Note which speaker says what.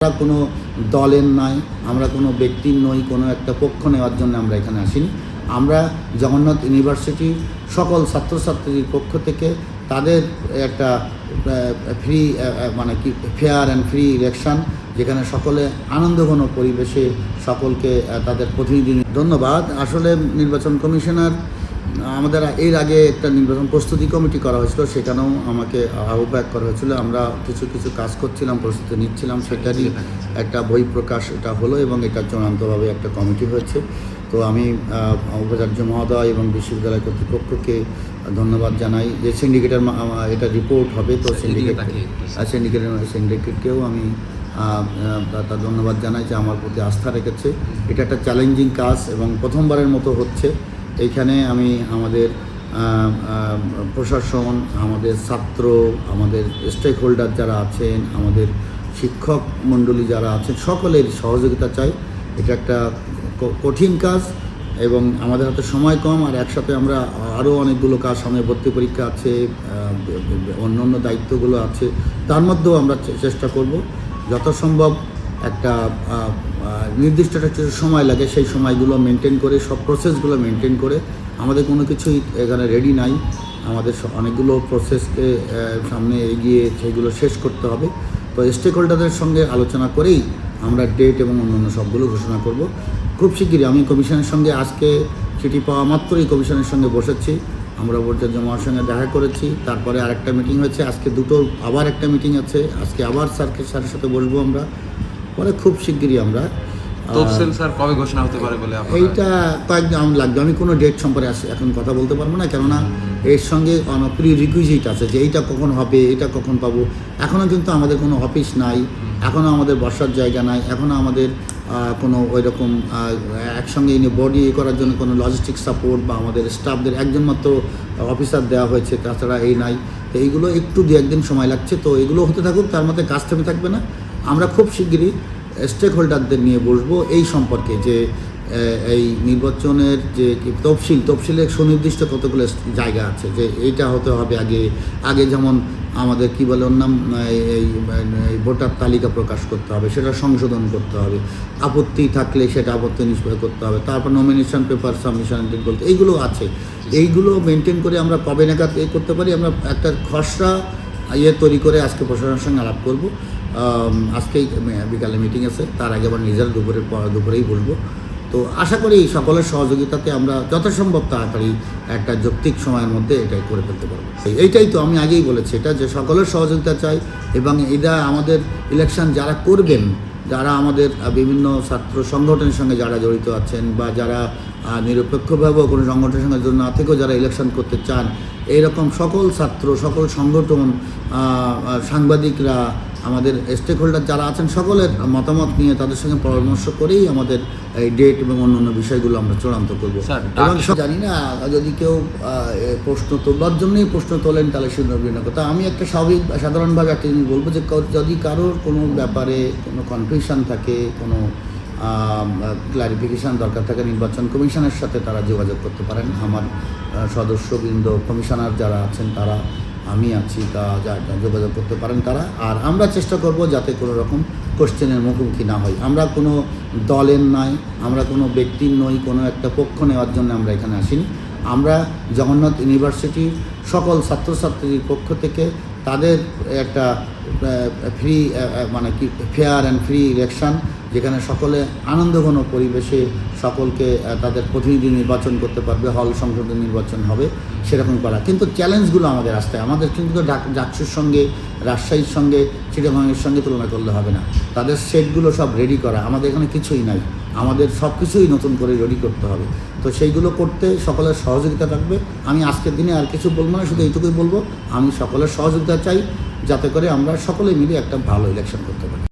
Speaker 1: আমরা কোনো দলের নয়, আমরা কোনো ব্যক্তির নই, কোনো একটা পক্ষ নেওয়ার জন্য আমরা এখানে আসিনি। আমরা জগন্নাথ ইউনিভার্সিটির সকল ছাত্রছাত্রীর পক্ষ থেকে তাদের একটা ফ্রি মানে কি ফেয়ার অ্যান্ড ফ্রি ইলেকশন, যেখানে সকলে আনন্দঘন পরিবেশে সকলকে তাদের প্রতিনিধি। ধন্যবাদ। আসলে নির্বাচন কমিশনার আমাদের এর আগে একটা নির্বাচন প্রস্তুতি কমিটি করা হয়েছিল, সেখানেও আমাকে আহ্বায়ক করা হয়েছিল। আমরা কিছু কিছু কাজ করছিলাম, প্রস্তুতি নিচ্ছিলাম, সেটারই একটা বই প্রকাশ এটা হলো এবং এটা চূড়ান্তভাবে একটা কমিটি হয়েছে। তো আমি উপাচার্য মহোদয় এবং বিশ্ববিদ্যালয় কর্তৃপক্ষকে ধন্যবাদ জানাই যে সিন্ডিকেটের এটা রিপোর্ট হবে, তো সিন্ডিকেটকেও আমি তার ধন্যবাদ জানাই যে আমার প্রতি আস্থা রেখেছে। এটা একটা চ্যালেঞ্জিং কাজ এবং প্রথমবারের মতো হচ্ছে। এইখানে আমি আমাদের প্রশাসন, আমাদের ছাত্র, আমাদের স্টেক হোল্ডার যারা আছেন, আমাদের শিক্ষক মণ্ডলী যারা আছেন, সকলের সহযোগিতা চাই। এটা একটা কঠিন কাজ এবং আমাদের হাতে সময় কম, আর একসাথে আমরা আরও অনেকগুলো কাজ, সামনে ভর্তি পরীক্ষা আছে, অন্য অন্য দায়িত্বগুলো আছে। তার মধ্যেও আমরা চেষ্টা করব যথাসম্ভব একটা নির্দিষ্ট একটা সময় লাগে, সেই সময়গুলো মেনটেন করে, সব প্রসেসগুলো মেনটেন করে। আমাদের কোনো কিছুই এখানে রেডি নাই, আমাদের অনেকগুলো প্রসেসকে সামনে এগিয়ে সেইগুলো শেষ করতে হবে। তো স্টেক হোল্ডারদের সঙ্গে আলোচনা করেই আমরা ডেট এবং অন্যান্য সবগুলো ঘোষণা করব খুব শিগগিরই। আমি কমিশনের সঙ্গে আজকে চিঠি পাওয়া মাত্রই কমিশনের সঙ্গে বসেছি, আমরা উপাচার্য মহাশয়ের সঙ্গে দেখা করেছি, তারপরে আরেকটা মিটিং হয়েছে, আজকে দুটো আবার একটা মিটিং আছে, আজকে আবার স্যারের সাথে বসবো আমরা, পরে খুব শিগগিরই আমরা
Speaker 2: তফসিল স্যার কবে ঘোষণা হতে পারে বলে
Speaker 1: এইটা কয়েকদিন লাগবে। আমি কোনো ডেট সম্পর্কে এখন কথা বলতে পারবো না, কেননা এর সঙ্গে প্রি রিকুইজিট আছে যে এইটা কখন হবে, এটা কখন পাবো। এখনও কিন্তু আমাদের কোনো অফিস নাই, এখনও আমাদের বসার জায়গা নাই, এখনও আমাদের কোনো ওই রকম একসঙ্গে বডি করার জন্য কোনো লজিস্টিক সাপোর্ট বা আমাদের স্টাফদের একজন মাত্র অফিসার দেওয়া হয়েছে, তাছাড়া এই নাই। তো এইগুলো একটু দু একদিন সময় লাগছে, তো এগুলো হতে থাকুক, তার মধ্যে কাজ থেমে থাকবে না। আমরা খুব শিগগিরই স্টেক হোল্ডারদের নিয়ে বসবো এই সম্পর্কে, যে এই নির্বাচনের যে তফসিলের সুনির্দিষ্ট কতগুলো জায়গা আছে, যে এইটা হতে হবে আগে যেমন আমাদের কী বলে ওর নাম, এই ভোটার তালিকা প্রকাশ করতে হবে, সেটা সংশোধন করতে হবে, আপত্তি থাকলে সেটা আপত্তি নিষ্পত্তি করতে হবে, তারপর নমিনেশন পেপার সাবমিশন বলতে এইগুলো আছে। এইগুলো মেনটেন করে আমরা কবে নাগাদ করতে পারি, আমরা একটা খসড়া তৈরি করে আজকে প্রশাসনের সঙ্গে আলাপ করব। আজকেই বিকালে মিটিং আছে, তার আগে আবার নিজের দুপুরেই বলবো। তো আশা করি সকলের সহযোগিতাতে আমরা যথাসম্ভব তাড়াতাড়ি একটা যৌক্তিক সময়ের মধ্যে এটাই করে ফেলতে পারবো। এইটাই তো আমি আগেই বলেছি, এটা যে সকলের সহযোগিতা চাই এবং এটা আমাদের ইলেকশন যারা করবেন, যারা আমাদের বিভিন্ন ছাত্র সংগঠনের সঙ্গে যারা জড়িত আছেন বা যারা নিরপেক্ষভাবেও কোনো সংগঠনের সঙ্গে জন্য না থেকেও যারা ইলেকশন করতে চান, এইরকম সকল ছাত্র, সকল সংগঠন, সাংবাদিকরা, আমাদের স্টেক হোল্ডার যারা আছেন, সকলের মতামত নিয়ে তাদের সঙ্গে পরামর্শ করেই আমাদের এই ডেট এবং অন্যান্য বিষয়গুলো আমরা চূড়ান্ত করবো। এবং জানি না, যদি কেউ প্রশ্ন তোলার জন্যই প্রশ্ন তোলেন তাহলে সে বিভিন্ন কথা। আমি একটা সাধারণভাবে একটা জিনিস বলবো, যে যদি কারোর কোনো ব্যাপারে কোনো কনফিউশন থাকে, কোনো ক্লারিফিকেশান দরকার থাকে, নির্বাচন কমিশনের সাথে তারা যোগাযোগ করতে পারেন। আমার সদস্যবৃন্দ, কমিশনার যারা আছেন তারা, আমি আছি, তা যোগাযোগ করতে পারেন তারা। আর আমরা চেষ্টা করব যাতে কোনো রকম কোশ্চেনের মুখোমুখি না হয়। আমরা কোনো দলের নয়, আমরা কোনো ব্যক্তির নই, কোনো একটা পক্ষ নেওয়ার জন্য আমরা এখানে আসিনি। আমরা জগন্নাথ ইউনিভার্সিটির সকল ছাত্রছাত্রীর পক্ষ থেকে তাদের একটা ফ্রি মানে কি ফেয়ার অ্যান্ড ফ্রি ইলেকশন, যেখানে সকলে আনন্দঘন পরিবেশে সকলকে তাদের প্রতিনিধি নির্বাচন করতে পারবে, হল সংসদীয় নির্বাচন হবে, সেরকম করা। কিন্তু চ্যালেঞ্জগুলো আমাদের আসতে, আমাদের কিন্তু ডাকসুর সঙ্গে, রাজশাহীর সঙ্গে, চিটাগাংয়ের সঙ্গে তুলনা করলে হবে না। তাদের সেটগুলো সব রেডি করা, আমাদের এখানে কিছুই নাই, আমাদের সব কিছুই নতুন করে রেডি করতে হবে। তো সেইগুলো করতে সকলের সহযোগিতা থাকবে। আমি আজকের দিনে আর কিছু বলবো না, শুধু এইটুকুই বলবো, আমি সকলের সহযোগিতা চাই যাতে করে আমরা সকলে মিলে একটা ভালো ইলেকশন করতে পারি।